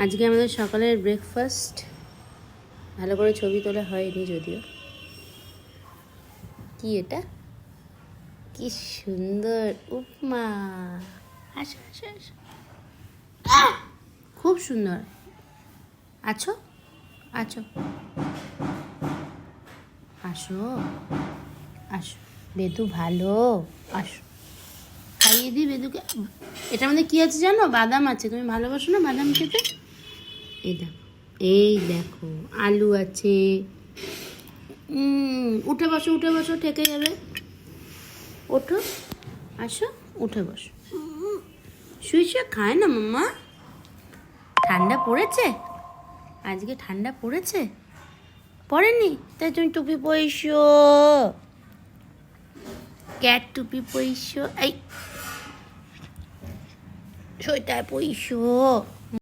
আজকে আমাদের সকালের ব্রেকফাস্ট ভালো করে ছবি তোলা হয়নি যদিও। কি এটা? কি সুন্দর উপমা! আসো আসো আসো, খুব সুন্দর। আছো আছো, আসো আসো, বেদু ভালো, আসো খাইয়ে দিই বেদুকে। এটার মধ্যে কি আছে জানো? বাদাম আছে। তুমি ভালোবাসো না বাদাম খেতে? এই দেখো আলু আছে। উঠে বসো উঠে বসো, ঠেকে যাবে। ওঠো, আসো, উঠে বসো। শুয়ে শুয়ে খায় না মাম্মা। ঠান্ডা পড়েছে আজকে? ঠান্ডা পড়েছে? পড়েনি? তাই তুমি টুপি পইসো, ক্যাট টুপি পইসো, এই সোয়েটার পইসো।